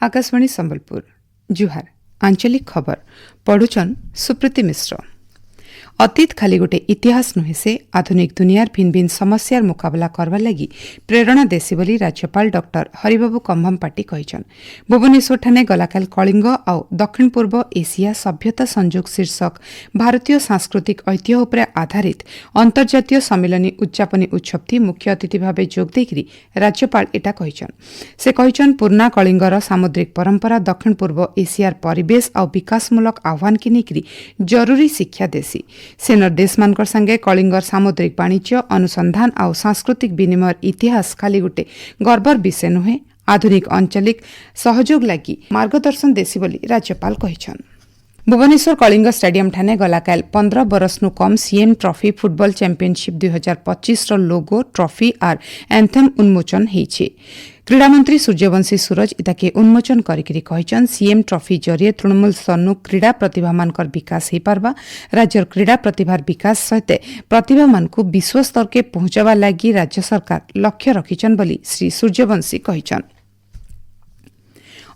आकाशवाणी संबलपुर जुहार आंचलिक खबर पढ़ुचन सुप्रीति मिश्र। अतीत खाली गोटे इतिहास नुहे से आधुनिक दुनियार भिन्न भिन्न समस्यार मुकाबला करवा लगी प्रेरणा देसी बोली राज्यपाल डॉक्टर हरिबाबू कंभमपाटी कहिछन। भुवनेश्वर ठाने गलाकाल कलिंग आउ दक्षिण पूर्व एशिया सभ्यता संयोग शीर्षक भारतीय सांस्कृतिक ऐतिह्य उपरे आधारित अंतर्जातीय सम्मेलनी उद्यापनी उत्सव थी मुख्य अतिथि भाव जोग देकरी राज्यपाल एटा कहिछन। से कहिछन पुराना कलिंगर सामुद्रिक परंपरा दक्षिण पूर्व एशियार परिवेश आउ विकासमूलक आह्वान की नेकरी जरूरी शिक्षा देसी। सेनर देश मानकर संगे कलिंगर सामुद्रिक वाणिज्य अनुसंधान आउ सांस्कृतिक विनिमय इतिहास खाली गोटे गर्वर विषय नुहे आधुनिक आंचलिक सहयोग लगी मार्गदर्शन देसी बोली राज्यपाल कहिछन। भुवनेश्वर कलिंग स्टेडियम ठाने गलाकाल 15 बरस नु कम सीएम ट्रॉफी फुटबॉल चैंपियनशिप 2025 रो लोगो ट्रॉफी आर एंथम उन्मोचन हेछि। क्रीड़ा मंत्री सूर्यवंशी सूरज इताके उन्मोचन करिकरी कहिछन सीएम ट्रॉफी जरिए तृणमूल स्तरनु क्रीड़ा प्रतिभा मानकर विकास हे पारबा। राज्यर क्रीड़ा प्रतिभार विकास सहित प्रतिभा मानकु विश्व स्तर के पहुंचावा लागि राज्य सरकार लक्ष्य रखिछन बोली श्री सूर्यवंशी कहिछन।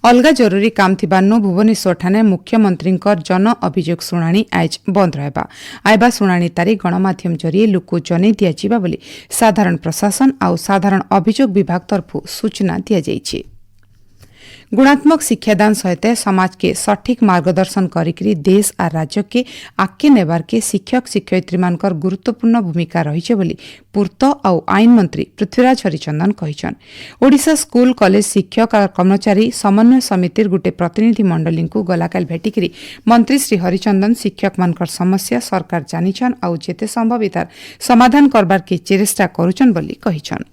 अलगा जरूरी काम थिबान्नु भुवनेश्वर ठाने मुख्यमंत्री जन अभियोग शुणाणी आज बंद रहबा। आयबा शुणाणी तारिख गणमाध्यम जरिए लोक जनै दियाजिबा बोली साधारण प्रशासन आउ साधारण अभियोग विभाग तरफु सूचना दिया जाइछि। गुणात्मक शिक्षादान सहित समाज के सठिक मार्गदर्शन करिकरी देश आ राज्य के आगे नेबार के शिक्षक शिक्षयित्री मानकर गुरुत्वपूर्ण भूमिका रहिছে बोली पूर्त आउ आईन मंत्री पृथ्वीराज हरिचंदन कहिछन। ओडिशा स्कूल कॉलेज शिक्षक और कर्मचारी समन्वय समितिर गुटे प्रतिनिधि मंडली को गलाकाल भेटिकरी मंत्री श्री हरिचंदन शिक्षक मानकर समस्या सरकार जानिछन आउ जेते संभव तार समाधान करबार के चेष्टा करुछन बोली कहिछन।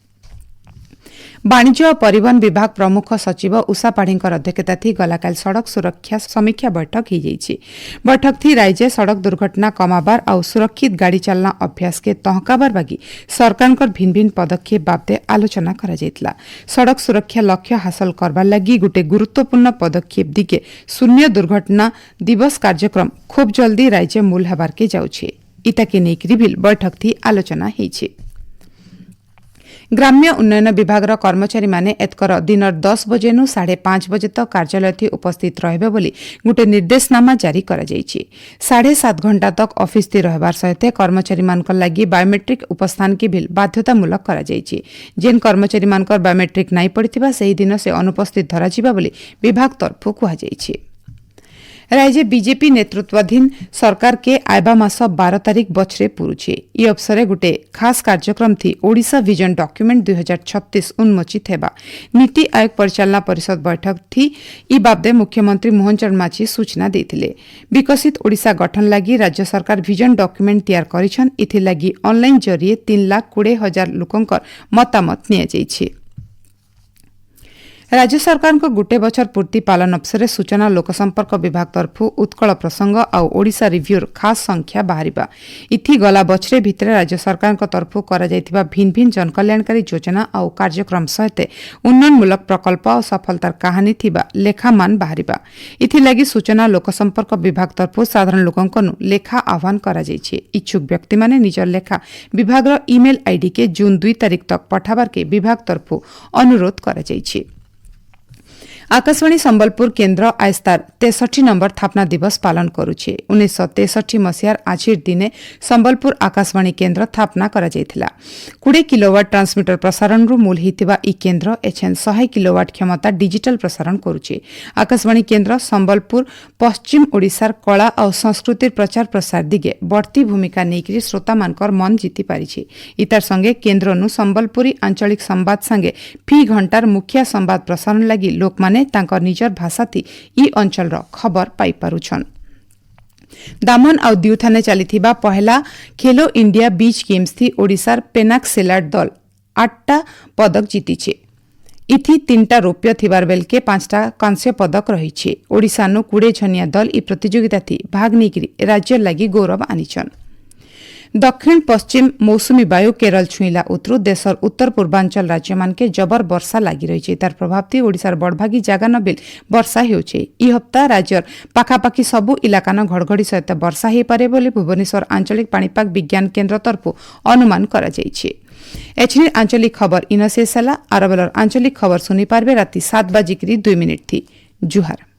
वाणिज्य और परिवहन विभाग प्रमुख सचिव उषा पाढ़ीकर अध्यक्षता थी गलाकाल सड़क सुरक्षा समीक्षा बैठक हो जाइछि। बैठक थी राज्य सड़क दुर्घटना कमाबार और सुरक्षित गाड़ी चलना अभ्यास के तहकाबार बागी सरकार भिन्न भिन्न पदक्षेप बाबदे आलोचना करा जायतिला। सड़क सुरक्षा लक्ष्य हासिल करबार लागि गुटे गुरुत्वपूर्ण पदक्षेप दिगे शून्य दुर्घटना दिवस कार्यक्रम खूब जल्दी राज्य मूल हबार के जाउछि। इताके नेकरी बिल बैठक थी आलोचना हेछि। ग्राम्य उन्नयन विभाग कर्मचारी माने एतकर दिन 10 बजे नु 5:30 बजे तक कार्यालय थी उपस्थित रहबे बोली गुटे निर्देशनामा जारी करा जाइछि। 7.5 घंटा तक ऑफिस थी रहबार सहित कर्मचारी मानकर लागि बायोमेट्रिक उपस्थान की बिल बाध्यतामूलक करा जाइछि। जेन कर्मचारी मानकर बायोमेट्रिक नाई पड़िथिबा सेही दिन से अनुपस्थित धरा जिबा बोली विभाग तरफु कुहा जाइछि। राज्य बीजेपी नेतृत्वाधीन सरकार के आयबा मास 12 तारिख बछरे पुरुछे। ई अवसरे गुटे खास कार्यक्रम थी ओडिशा विजन डॉक्यूमेंट 2036 उन्मोचित हेबा। नीति आयोग परिचालना परिषद बैठक थी ई बाबदे मुख्यमंत्री मोहन चरण माझी सूचना देथिले। विकसित ओडिशा गठन लागि राज्य सरकार विजन डॉक्यूमेंट तैयार करिछन। इथि लागि ऑनलाइन जरिए 3,20,000 लोकंकर मतामत निया जाइछि। राज्य सरकार को गुटे बछर पूर्ति पालन अवसर सूचना लोकसंपर्क विभाग तरफु उत्कल प्रसंग आउ ओडिशा रिव्यूर खास संख्या बाहरिबा। इथि गला बछरे भितरे राज्य सरकार तरफु करा जायतिबा भिन्न भिन्न जनकल्याणकारी योजना आउ कार्यक्रम सहित उन्नयनमूलक प्रकल्प और सफलतार कहानी थिबा लेखामान बाहरिबा। इथि लागि सूचना लोकसंपर्क विभाग तरफु साधारण लोकंकनु लेखा आह्वान करा जायछि। इच्छुक व्यक्ति माने निजर लेखा विभाग ईमेल आईडी के जून 2 तारिख तक पठाबार के विभाग तरफु अनुरोध करा जायछि। आकाशवाणी संबलपुर केन्द्र आज तार 63 नंबर स्थापना दिवस पालन करुछे। 1963 मसीहार आजिर दिने संबलपुर आकाशवाणी केन्द्र स्थापना करा जायथिला। 20 किलोवाट ट्रांसमिटर प्रसारण रु मूल हितिबा ई केन्द्र एछन 100 किलोवाट क्षमता डिजिटल प्रसारण करुछे। आकाशवाणी केन्द्र संबलपुर पश्चिम ओडिशार कला और संस्कृतिर प्रचार प्रसार दिगे बढ़ती भूमिका नेकरी श्रोता मानकर मन जीति पारिछे। इतार संगे केन्द्र नु संबलपुरी आंचलिक संवाद संगे फी घंटार मुख्य संवाद प्रसारण लागि लोक माने तांकर निजर भाषा थी ई अंचल खबर पाई पारुछन। दामन आउ दिउ थाने चलीथिबा पहला खेलो इंडिया बीच गेम्स थी ओडिशार पेनाक सेलाट दल 8टा पदक जीतिछे। इथि 3टा रौप्य थिबार बेल के 5टा कांस्य पदक रहिछे। ओडिशा नु 20 जनिया दल ई प्रतियोगिता थी भाग नेकरी राज्य लागि गौरव आनिछन। दक्षिण पश्चिम मौसुमी वायु केरल छुईला उतरु देशर उत्तर पूर्वांचल राज्य मानके जबर वर्षा लागि रहिछि तार प्रभाव थी ओडिसार बड़भागी जागा नबिल वर्षा हेउछि इ हप्ता राज्यर पाखापाखी सबु इलाकान घड़घड़ी सहित वर्षा हे पारे बोली भुवनेश्वर आंचलिक पाणीपाग विज्ञान केन्द्र तरफु अनुमान करा जाइछि। एचडी आंचलिक खबर इन शेष होला। आरबलर आंचलिक खबर सुनि पारबे राति 7:02 थी। जुहार।